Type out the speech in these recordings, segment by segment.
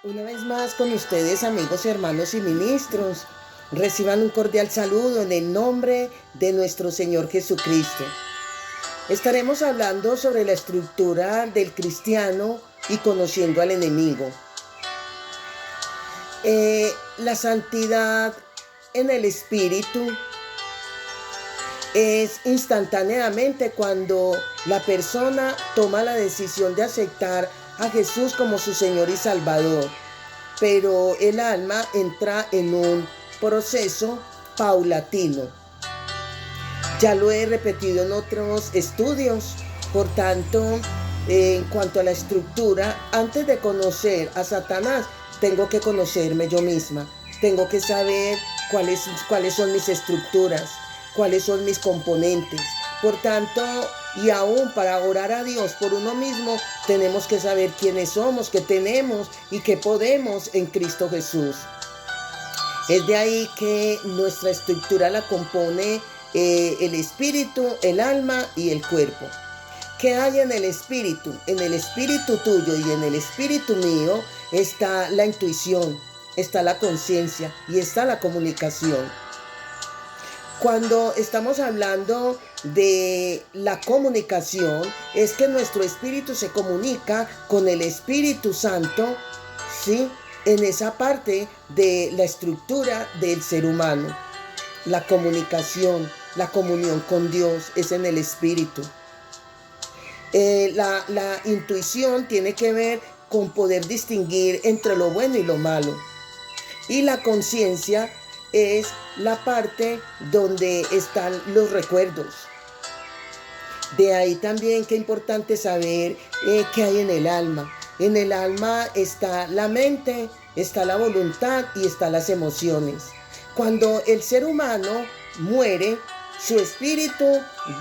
Una vez más con ustedes, amigos, hermanos y ministros. Reciban un cordial saludo en el nombre de nuestro Señor Jesucristo. Estaremos hablando sobre la estructura del cristiano y conociendo al enemigo. La santidad en el Espíritu es instantáneamente cuando la persona toma la decisión de aceptar a Jesús como su Señor y Salvador. Pero el alma entra en un proceso paulatino. Ya lo he repetido en otros estudios. Por tanto, en cuanto a la estructura, antes de conocer a Satanás, tengo que conocerme yo misma. Tengo que saber cuáles son mis estructuras, cuáles son mis componentes. Por tanto, y aún para orar a Dios por uno mismo, tenemos que saber quiénes somos, qué tenemos y qué podemos en Cristo Jesús. Es de ahí que nuestra estructura la compone el espíritu, el alma y el cuerpo. ¿Qué hay en el espíritu? En el espíritu tuyo y en el espíritu mío está la intuición, está la conciencia y está la comunicación. Cuando estamos hablando de la comunicación, es que nuestro espíritu se comunica con el Espíritu Santo, ¿sí? En esa parte de la estructura del ser humano. La comunicación, la comunión con Dios es en el espíritu. La intuición tiene que ver con poder distinguir entre lo bueno y lo malo. Y la conciencia es la parte donde están los recuerdos. De ahí también que es importante saber qué hay en el alma. En el alma está la mente, está la voluntad y están las emociones. Cuando el ser humano muere, su espíritu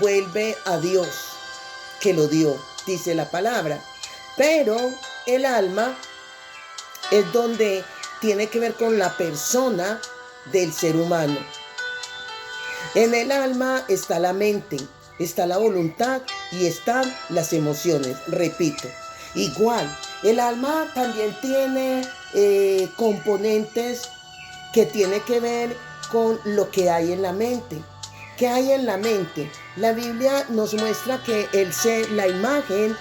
vuelve a Dios, que lo dio, dice la palabra. Pero el alma es donde tiene que ver con la persona del ser humano. En el alma está la mente, está la voluntad y están las emociones. Repito, igual, el alma también tiene componentes que tiene que ver con lo que hay en la mente. ¿Qué hay en la mente? La Biblia nos muestra que el ser, la imagen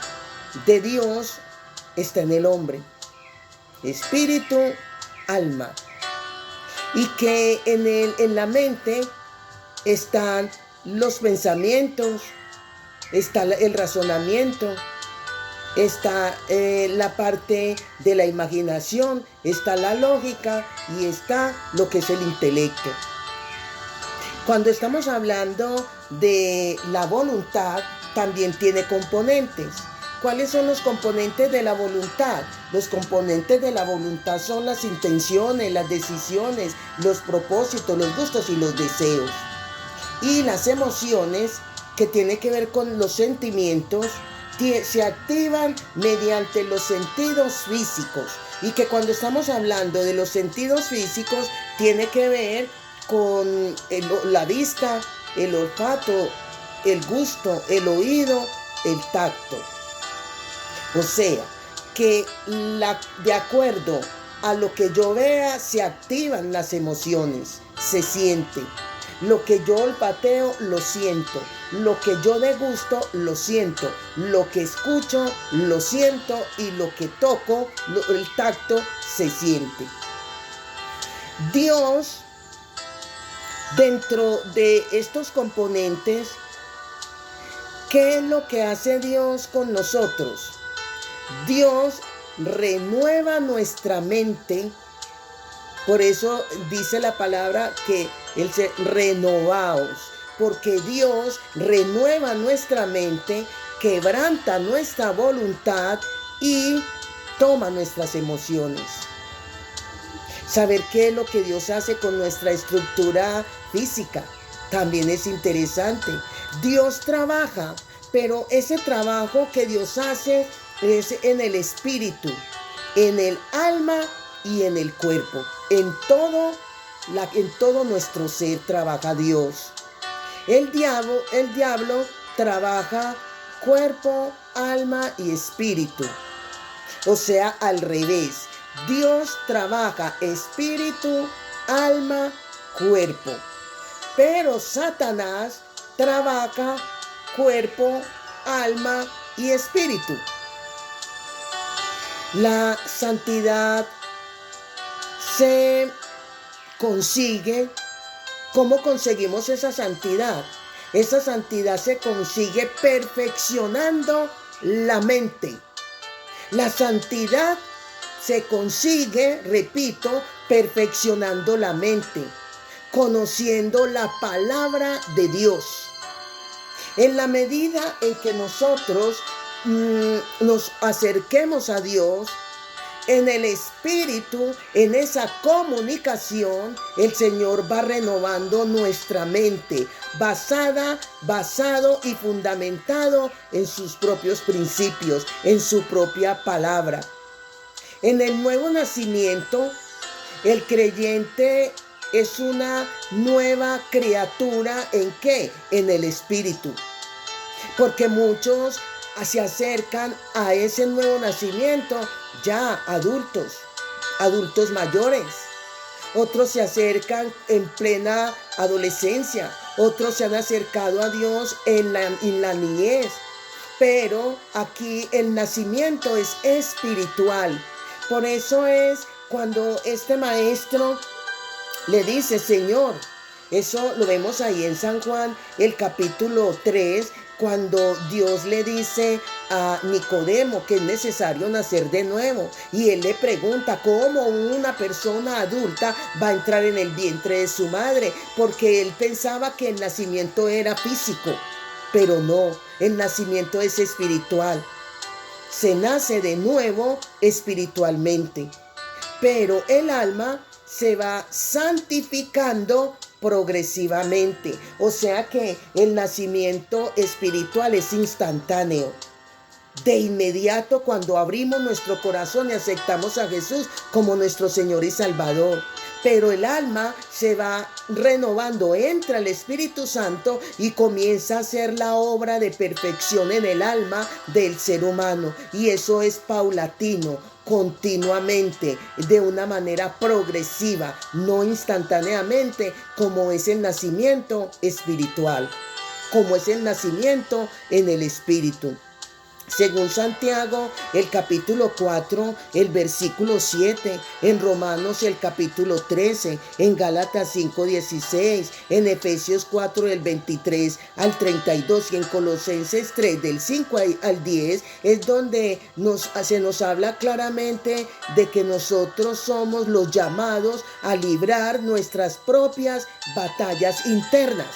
de Dios está en el hombre. Espíritu, alma. Y que en la mente están los pensamientos, está el razonamiento, está la parte de la imaginación, está la lógica y está lo que es el intelecto. Cuando estamos hablando de la voluntad, también tiene componentes. ¿Cuáles son los componentes de la voluntad? Los componentes de la voluntad son las intenciones, las decisiones, los propósitos, los gustos y los deseos. Y las emociones, que tienen que ver con los sentimientos, se activan mediante los sentidos físicos. Y que cuando estamos hablando de los sentidos físicos, tiene que ver con la vista, el olfato, el gusto, el oído, el tacto. O sea, que de acuerdo a lo que yo vea, se activan las emociones, se siente. Lo que yo olfateo, lo siento. Lo que yo degusto, lo siento. Lo que escucho, lo siento. Y lo que toco, el tacto, se siente. Dios, dentro de estos componentes, ¿qué es lo que hace Dios con nosotros? Dios renueva nuestra mente. Por eso dice la palabra que Él se renovaos, porque Dios renueva nuestra mente, quebranta nuestra voluntad y toma nuestras emociones. Saber qué es lo que Dios hace con nuestra estructura física también es interesante. Dios trabaja, pero ese trabajo que Dios hace es en el espíritu, en el alma y en el cuerpo. En todo nuestro ser trabaja Dios. El diablo trabaja cuerpo, alma y espíritu. O sea, al revés. Dios trabaja espíritu, alma, cuerpo. Pero Satanás trabaja cuerpo, alma y espíritu. La santidad se consigue. ¿Cómo conseguimos esa santidad? Esa santidad se consigue perfeccionando la mente. La santidad se consigue, repito, perfeccionando la mente, conociendo la palabra de Dios. En la medida en que nosotros nos acerquemos a Dios, en el espíritu, en esa comunicación, el Señor va renovando nuestra mente, basado y fundamentado en sus propios principios, en su propia palabra. En el nuevo nacimiento, el creyente es una nueva criatura. ¿En qué? En el espíritu. Porque muchos se acercan a ese nuevo nacimiento ya adultos mayores. Otros se acercan en plena adolescencia. Otros se han acercado a Dios en la niñez. Pero aquí el nacimiento es espiritual. Por eso es cuando este maestro le dice, Señor, eso lo vemos ahí en San Juan, el capítulo 3, cuando Dios le dice a Nicodemo que es necesario nacer de nuevo. Y él le pregunta cómo una persona adulta va a entrar en el vientre de su madre, porque él pensaba que el nacimiento era físico, pero no, el nacimiento es espiritual. Se nace de nuevo espiritualmente, pero el alma se va santificando progresivamente. O sea que el nacimiento espiritual es instantáneo. De inmediato, cuando abrimos nuestro corazón y aceptamos a Jesús como nuestro Señor y Salvador. Pero el alma se va renovando, entra el Espíritu Santo y comienza a hacer la obra de perfección en el alma del ser humano. Y eso es paulatino, continuamente, de una manera progresiva, no instantáneamente, como es el nacimiento espiritual, como es el nacimiento en el Espíritu. Según Santiago, el capítulo 4, el versículo 7, en Romanos el capítulo 13, en Gálatas 5:16, en Efesios 4 del 23 al 32 y en Colosenses 3 del 5 al 10, es donde se nos habla claramente de que nosotros somos los llamados a librar nuestras propias batallas internas.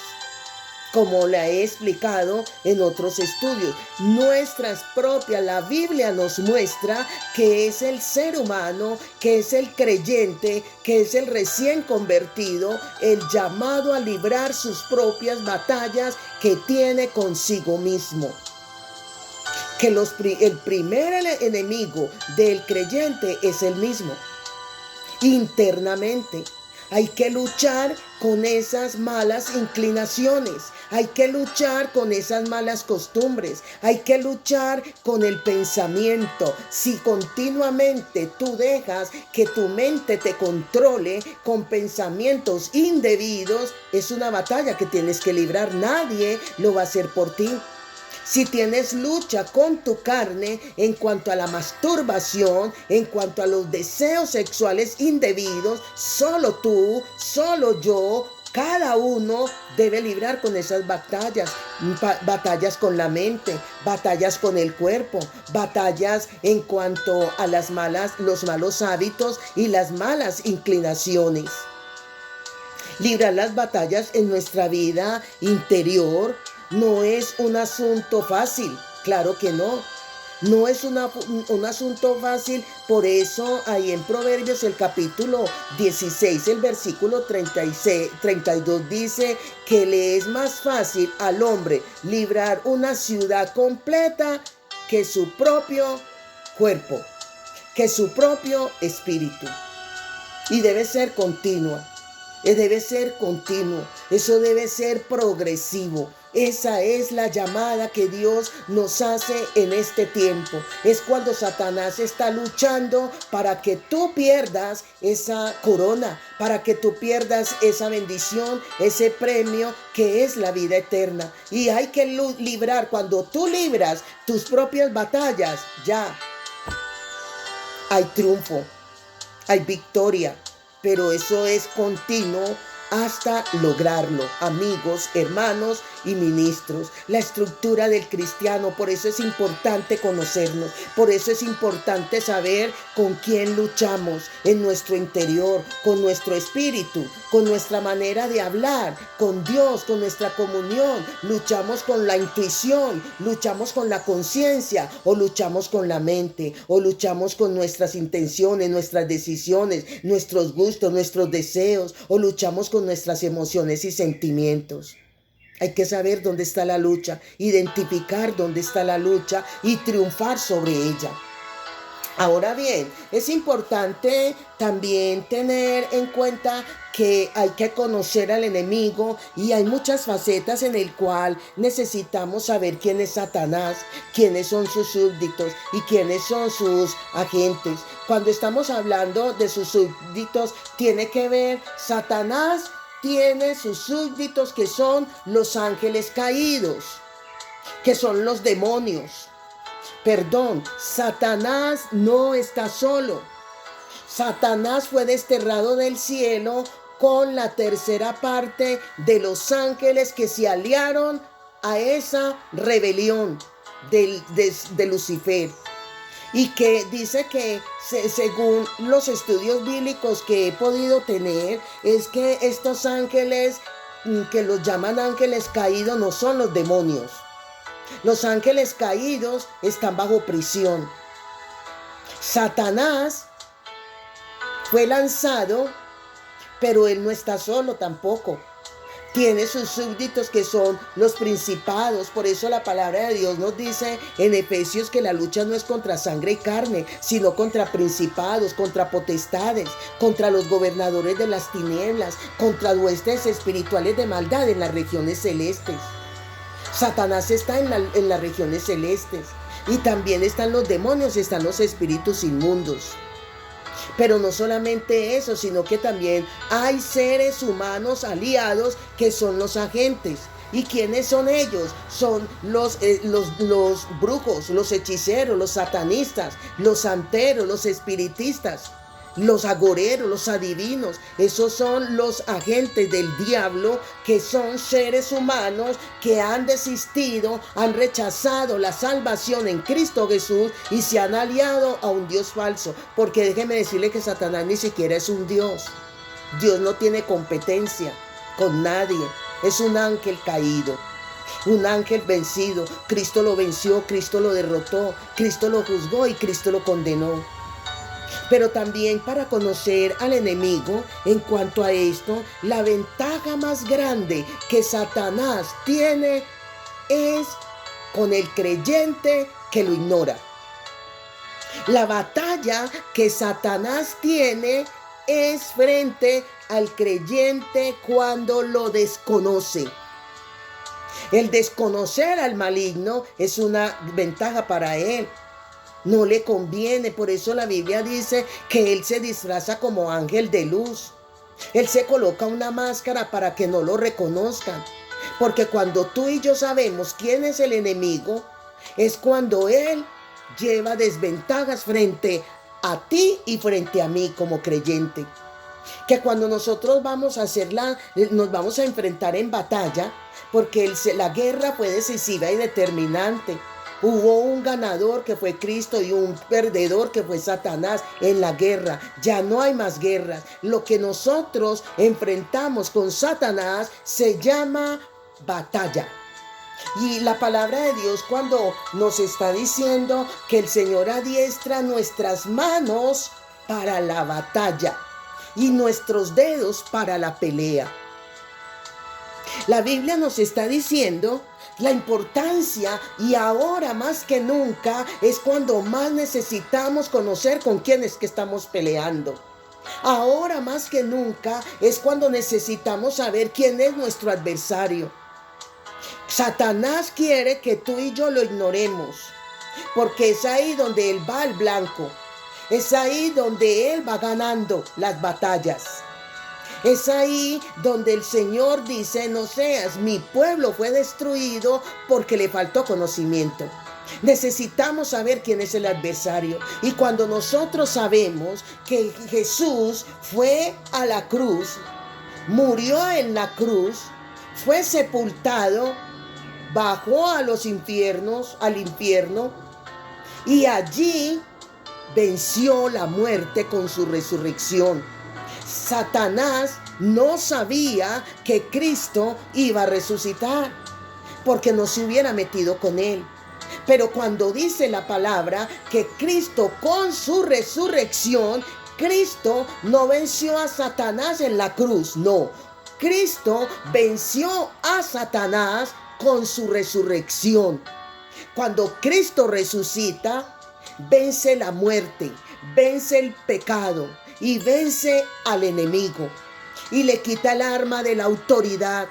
Como la he explicado en otros estudios, nuestras propias, la Biblia nos muestra que es el ser humano, que es el creyente, que es el recién convertido, el llamado a librar sus propias batallas que tiene consigo mismo. Que el primer enemigo del creyente es el mismo, internamente. Hay que luchar con esas malas inclinaciones, hay que luchar con esas malas costumbres, hay que luchar con el pensamiento. Si continuamente tú dejas que tu mente te controle con pensamientos indebidos, es una batalla que tienes que librar. Nadie lo va a hacer por ti. Si tienes lucha con tu carne en cuanto a la masturbación, en cuanto a los deseos sexuales indebidos, solo tú, solo yo, cada uno debe librar con esas batallas. Batallas con la mente, batallas con el cuerpo, batallas en cuanto a los malos hábitos y las malas inclinaciones. Librar las batallas en nuestra vida interior no es un asunto fácil, claro que no. No es un asunto fácil. Por eso ahí en Proverbios el capítulo 16, el versículo 32 dice que le es más fácil al hombre librar una ciudad completa que su propio cuerpo, que su propio espíritu. Y debe ser continua. Debe ser continuo, eso debe ser progresivo. Esa es la llamada que Dios nos hace en este tiempo. Es cuando Satanás está luchando para que tú pierdas esa corona, para que tú pierdas esa bendición, ese premio que es la vida eterna. Y hay que librar, cuando tú libras tus propias batallas, ya hay triunfo, hay victoria. Pero eso es continuo hasta lograrlo, amigos, hermanos y ministros. La estructura del cristiano, por eso es importante conocernos, por eso es importante saber con quién luchamos en nuestro interior, con nuestro espíritu, con nuestra manera de hablar, con Dios, con nuestra comunión. Luchamos con la intuición, luchamos con la conciencia, o luchamos con la mente, o luchamos con nuestras intenciones, nuestras decisiones, nuestros gustos, nuestros deseos, o luchamos con nuestras emociones y sentimientos. Hay que saber dónde está la lucha, identificar dónde está la lucha y triunfar sobre ella. Ahora bien, es importante también tener en cuenta que hay que conocer al enemigo, y hay muchas facetas en el cual necesitamos saber quién es Satanás, quiénes son sus súbditos y quiénes son sus agentes. Cuando estamos hablando de sus súbditos, tiene que ver, Satanás tiene sus súbditos, que son los ángeles caídos, que son los demonios. Perdón, Satanás no está solo. Satanás fue desterrado del cielo con la tercera parte de los ángeles que se aliaron a esa rebelión de Lucifer. Y que dice que según los estudios bíblicos que he podido tener, es que estos ángeles, que los llaman ángeles caídos, no son los demonios. Los ángeles caídos están bajo prisión. Satanás fue lanzado, pero él no está solo tampoco. Tiene sus súbditos, que son los principados. Por eso la palabra de Dios nos dice en Efesios que la lucha no es contra sangre y carne, sino contra principados, contra potestades, contra los gobernadores de las tinieblas, contra huestes espirituales de maldad en las regiones celestes. Satanás está en las regiones celestes, y también están los demonios, están los espíritus inmundos. Pero no solamente eso, sino que también hay seres humanos aliados, que son los agentes. ¿Y quiénes son ellos? Son los brujos, los hechiceros, los satanistas, los santeros, los espiritistas, los agoreros, los adivinos. Esos son los agentes del diablo, que son seres humanos que han desistido, han rechazado la salvación en Cristo Jesús y se han aliado a un Dios falso. Porque déjeme decirle que Satanás ni siquiera es un Dios. Dios no tiene competencia con nadie. Es un ángel caído, un ángel vencido. Cristo lo venció, Cristo lo derrotó, Cristo lo juzgó y Cristo lo condenó. Pero también, para conocer al enemigo, en cuanto a esto, la ventaja más grande que Satanás tiene es con el creyente que lo ignora. La batalla que Satanás tiene es frente al creyente cuando lo desconoce. El desconocer al maligno es una ventaja para él. No le conviene. Por eso la Biblia dice que él se disfraza como ángel de luz. Él se coloca una máscara para que no lo reconozcan. Porque cuando tú y yo sabemos quién es el enemigo, es cuando él lleva desventajas frente a ti y frente a mí como creyente. Que cuando nosotros vamos a nos vamos a enfrentar en batalla, porque la guerra fue decisiva y determinante. Hubo un ganador, que fue Cristo, y un perdedor, que fue Satanás, en la guerra. Ya no hay más guerras. Lo que nosotros enfrentamos con Satanás se llama batalla. Y la palabra de Dios, cuando nos está diciendo que el Señor adiestra nuestras manos para la batalla y nuestros dedos para la pelea. La Biblia nos está diciendo la importancia, y ahora más que nunca es cuando más necesitamos conocer con quién es que estamos peleando. Ahora más que nunca es cuando necesitamos saber quién es nuestro adversario. Satanás quiere que tú y yo lo ignoremos, porque es ahí donde él va al blanco. Es ahí donde él va ganando las batallas. Es ahí donde el Señor dice, no seas, mi pueblo fue destruido porque le faltó conocimiento. Necesitamos saber quién es el adversario. Y cuando nosotros sabemos que Jesús fue a la cruz, murió en la cruz, fue sepultado, bajó a los infiernos, al infierno, y allí venció la muerte con su resurrección. Satanás no sabía que Cristo iba a resucitar, porque no se hubiera metido con él. Pero cuando dice la palabra que Cristo con su resurrección, Cristo no venció a Satanás en la cruz, no. Cristo venció a Satanás con su resurrección. Cuando Cristo resucita, vence la muerte, vence el pecado y vence al enemigo. Y le quita el arma de la autoridad.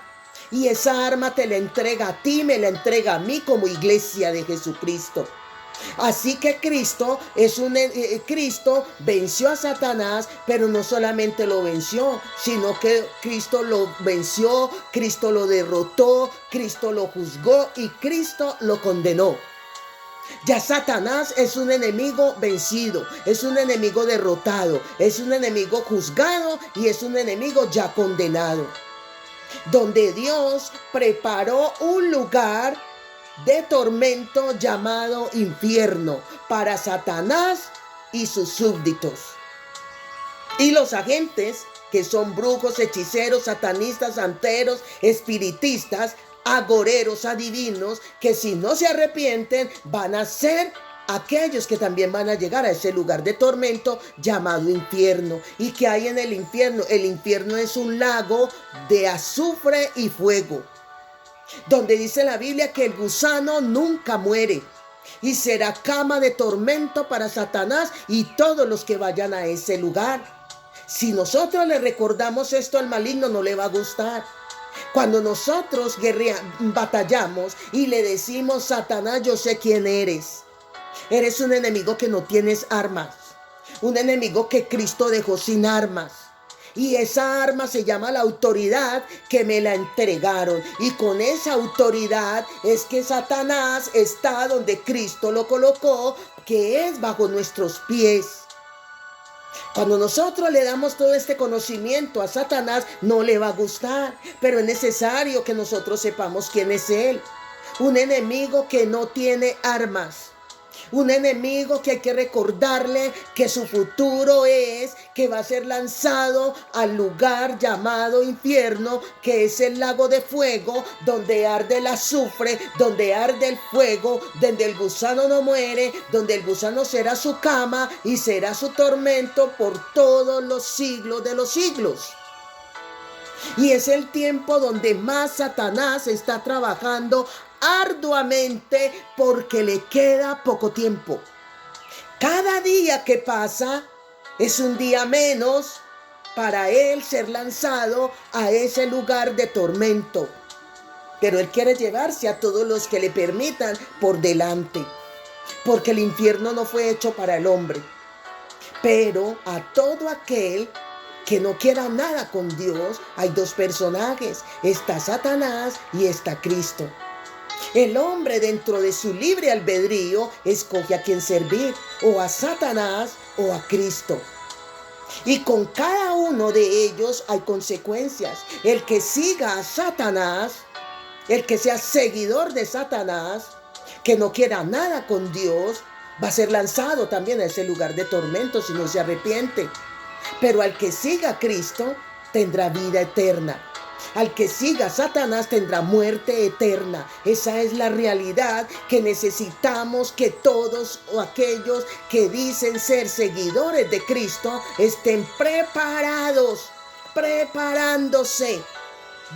Y esa arma te la entrega a ti, me la entrega a mí como iglesia de Jesucristo. Así que Cristo venció a Satanás, pero no solamente lo venció, sino que Cristo lo venció, Cristo lo derrotó, Cristo lo juzgó y Cristo lo condenó. Ya Satanás es un enemigo vencido, es un enemigo derrotado, es un enemigo juzgado y es un enemigo ya condenado. Donde Dios preparó un lugar de tormento llamado infierno para Satanás y sus súbditos. Y los agentes, que son brujos, hechiceros, satanistas, santeros, espiritistas, agoreros, adivinos, que si no se arrepienten van a ser aquellos que también van a llegar a ese lugar de tormento llamado infierno. ¿Y que hay en el infierno? El infierno es un lago de azufre y fuego, donde dice la Biblia que el gusano nunca muere y será cama de tormento para Satanás y todos los que vayan a ese lugar. Si nosotros le recordamos esto al maligno, no le va a gustar. Cuando nosotros batallamos y le decimos, Satanás, yo sé quién eres. Eres un enemigo que no tienes armas, un enemigo que Cristo dejó sin armas. Y esa arma se llama la autoridad que me la entregaron. Y con esa autoridad es que Satanás está donde Cristo lo colocó, que es bajo nuestros pies. Cuando nosotros le damos todo este conocimiento a Satanás, no le va a gustar. Pero es necesario que nosotros sepamos quién es él. Un enemigo que no tiene armas. Un enemigo que hay que recordarle que su futuro es que va a ser lanzado al lugar llamado infierno, que es el lago de fuego, donde arde el azufre, donde arde el fuego, donde el gusano no muere, donde el gusano será su cama y será su tormento por todos los siglos de los siglos. Y es el tiempo donde más Satanás está trabajando arduamente porque le queda poco tiempo. Cada día que pasa es un día menos para él ser lanzado a ese lugar de tormento. Pero él quiere llevarse a todos los que le permitan por delante, porque el infierno no fue hecho para el hombre. Pero a todo aquel que no quiera nada con Dios, hay dos personajes, está Satanás y está Cristo. El hombre, dentro de su libre albedrío, escoge a quién servir, o a Satanás o a Cristo. Y con cada uno de ellos hay consecuencias. El que siga a Satanás, el que sea seguidor de Satanás, que no quiera nada con Dios, va a ser lanzado también a ese lugar de tormento si no se arrepiente. Pero al que siga a Cristo tendrá vida eterna. Al que siga a Satanás tendrá muerte eterna. Esa es la realidad que necesitamos que todos aquellos que dicen ser seguidores de Cristo estén preparados, preparándose,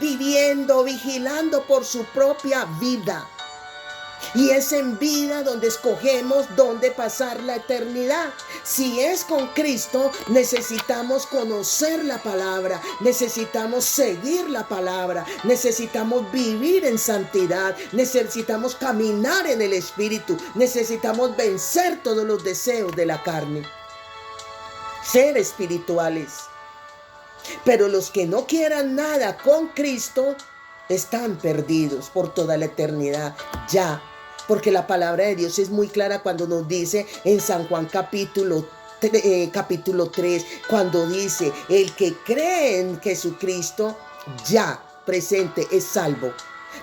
viviendo, vigilando por su propia vida. Y es en vida donde escogemos dónde pasar la eternidad. Si es con Cristo, necesitamos conocer la palabra, necesitamos seguir la palabra, necesitamos vivir en santidad, necesitamos caminar en el Espíritu, necesitamos vencer todos los deseos de la carne, ser espirituales. Pero los que no quieran nada con Cristo están perdidos por toda la eternidad, ya. Porque la palabra de Dios es muy clara cuando nos dice en San Juan capítulo 3, cuando dice, el que cree en Jesucristo ya presente es salvo,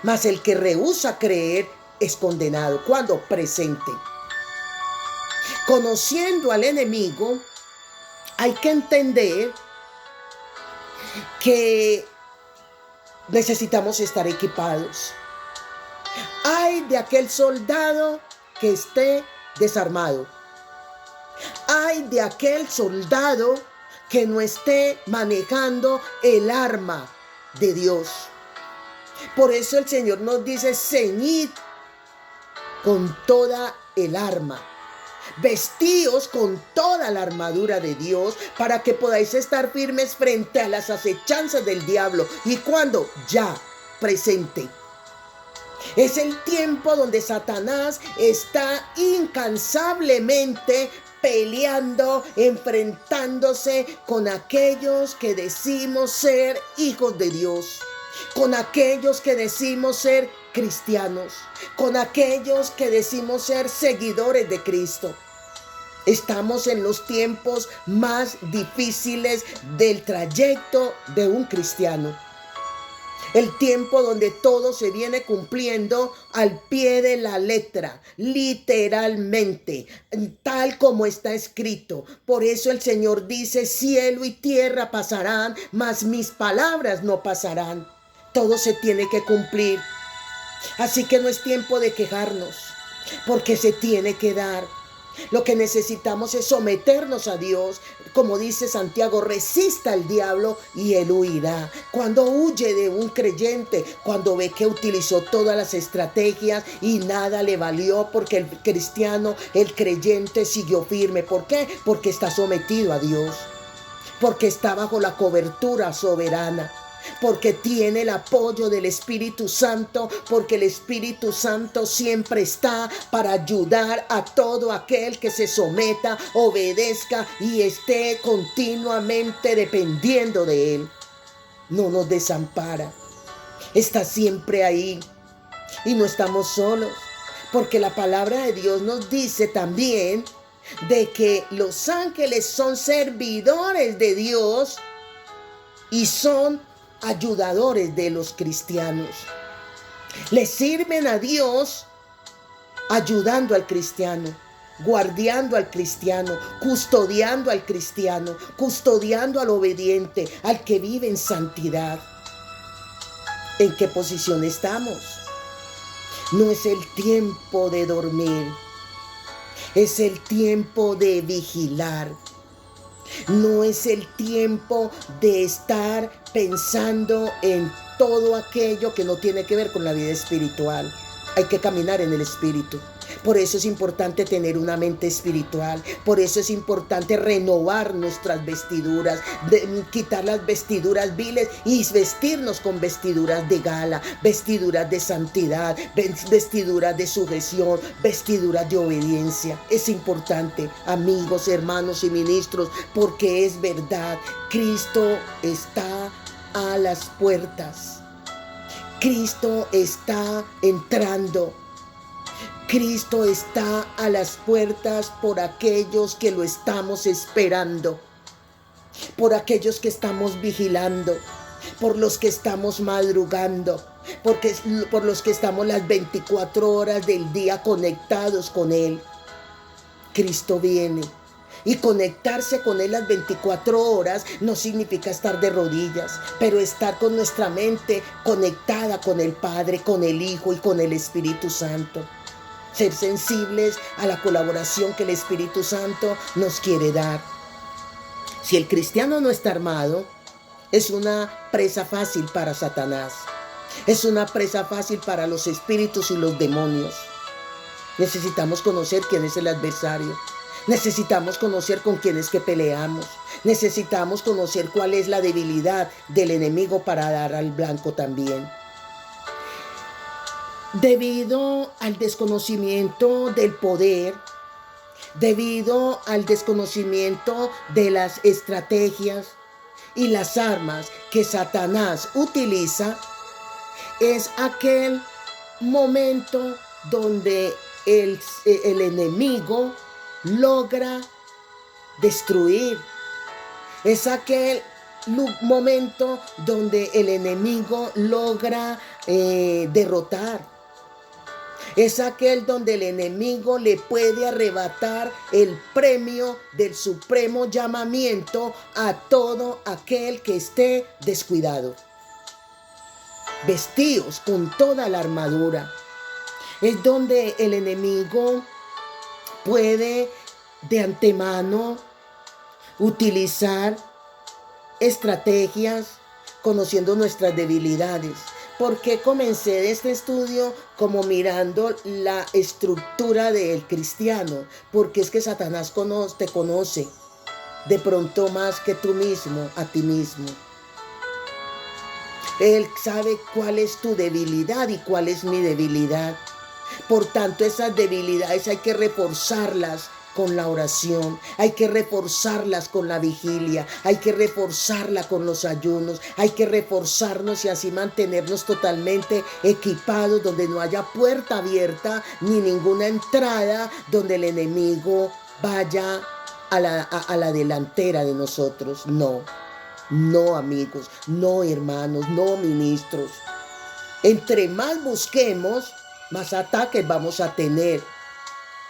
mas el que rehúsa creer es condenado. Cuando presente. Conociendo al enemigo, hay que entender que necesitamos estar equipados. Ay de aquel soldado que esté desarmado. Ay de aquel soldado que no esté manejando el arma de Dios. Por eso el Señor nos dice, ceñid con toda el arma. Vestíos con toda la armadura de Dios para que podáis estar firmes frente a las acechanzas del diablo. ¿Y cuándo? Ya, presente. Es el tiempo donde Satanás está incansablemente peleando, enfrentándose con aquellos que decimos ser hijos de Dios, con aquellos que decimos ser cristianos, con aquellos que decimos ser seguidores de Cristo. Estamos en los tiempos más difíciles del trayecto de un cristiano. El tiempo donde todo se viene cumpliendo al pie de la letra, literalmente, tal como está escrito. Por eso el Señor dice, cielo y tierra pasarán, mas mis palabras no pasarán. Todo se tiene que cumplir. Así que no es tiempo de quejarnos, porque se tiene que dar. Lo que necesitamos es someternos a Dios. Como dice Santiago, resista al diablo y él huirá. Cuando huye de un creyente, cuando ve que utilizó todas las estrategias y nada le valió, porque el cristiano, el creyente siguió firme. ¿Por qué? Porque está sometido a Dios, porque está bajo la cobertura soberana, porque tiene el apoyo del Espíritu Santo, porque el Espíritu Santo siempre está para ayudar a todo aquel que se someta, obedezca y esté continuamente dependiendo de Él. No nos desampara, está siempre ahí y no estamos solos, porque la palabra de Dios nos dice también de que los ángeles son servidores de Dios y son ayudadores de los cristianos. Le sirven a Dios ayudando al cristiano, guardiando al cristiano, custodiando al cristiano, custodiando al obediente, al que vive en santidad. ¿En qué posición estamos? No es el tiempo de dormir, es el tiempo de vigilar. No es el tiempo de estar pensando en todo aquello que no tiene que ver con la vida espiritual. Hay que caminar en el Espíritu. Por eso es importante tener una mente espiritual. Por eso es importante renovar nuestras vestiduras, quitar las vestiduras viles y vestirnos con vestiduras de gala, vestiduras de santidad, vestiduras de sujeción, vestiduras de obediencia. Es importante, amigos, hermanos y ministros, porque es verdad, Cristo está a las puertas. Cristo está entrando. Cristo está a las puertas por aquellos que lo estamos esperando, por aquellos que estamos vigilando, por los que estamos madrugando, por los que estamos las 24 horas del día conectados con Él. Cristo viene. Y conectarse con Él las 24 horas no significa estar de rodillas, pero estar con nuestra mente conectada con el Padre, con el Hijo y con el Espíritu Santo. Ser sensibles a la colaboración que el Espíritu Santo nos quiere dar. Si el cristiano no está armado, es una presa fácil para Satanás. Es una presa fácil para los espíritus y los demonios. Necesitamos conocer quién es el adversario. Necesitamos conocer con quién es que peleamos. Necesitamos conocer cuál es la debilidad del enemigo para dar al blanco también. Debido al desconocimiento del poder, debido al desconocimiento de las estrategias y las armas que Satanás utiliza, es aquel momento donde el enemigo logra destruir. Es aquel momento donde el enemigo logra derrotar. Es aquel donde el enemigo le puede arrebatar el premio del supremo llamamiento a todo aquel que esté descuidado. Vestidos con toda la armadura. Es donde el enemigo puede de antemano utilizar estrategias conociendo nuestras debilidades. ¿Por qué comencé este estudio como mirando la estructura del cristiano? Porque es que Satanás te conoce de pronto más que tú mismo, a ti mismo. Él sabe cuál es tu debilidad y cuál es mi debilidad. Por tanto, esas debilidades hay que reforzarlas con la oración, hay que reforzarlas con la vigilia, hay que reforzarla con los ayunos, hay que reforzarnos y así mantenernos totalmente equipados, donde no haya puerta abierta ni ninguna entrada donde el enemigo vaya a la delantera de nosotros. No amigos, no hermanos, no ministros. Entre más busquemos, más ataques vamos a tener.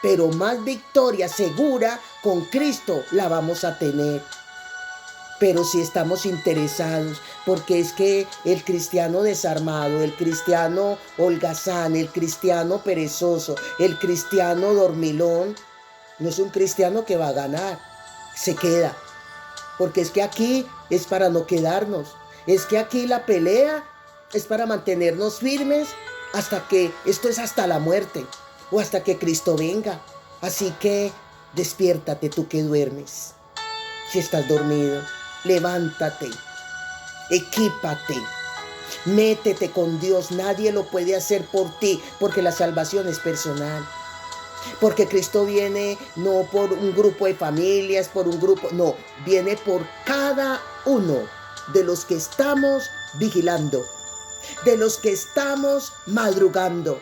Pero más victoria segura con Cristo la vamos a tener. Pero si estamos interesados, porque es que el cristiano desarmado, el cristiano holgazán, el cristiano perezoso, el cristiano dormilón, no es un cristiano que va a ganar, se queda. Porque es que aquí es para no quedarnos. Es que aquí la pelea es para mantenernos firmes hasta que esto es hasta la muerte. O hasta que Cristo venga. Así que despiértate tú que duermes. Si estás dormido, levántate, equípate, métete con Dios. Nadie lo puede hacer por ti, porque la salvación es personal. Porque Cristo viene no por un grupo de familias, por un grupo, no, viene por cada uno de los que estamos vigilando, de los que estamos madrugando,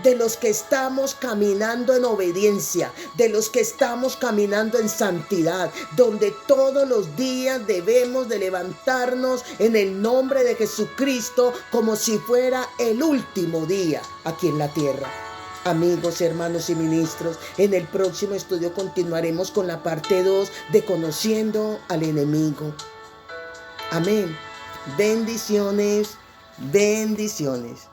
de los que estamos caminando en obediencia, de los que estamos caminando en santidad, donde todos los días debemos de levantarnos en el nombre de Jesucristo como si fuera el último día aquí en la tierra. Amigos, hermanos y ministros, en el próximo estudio continuaremos con la parte 2 de Conociendo al Enemigo. Amén. Bendiciones, bendiciones.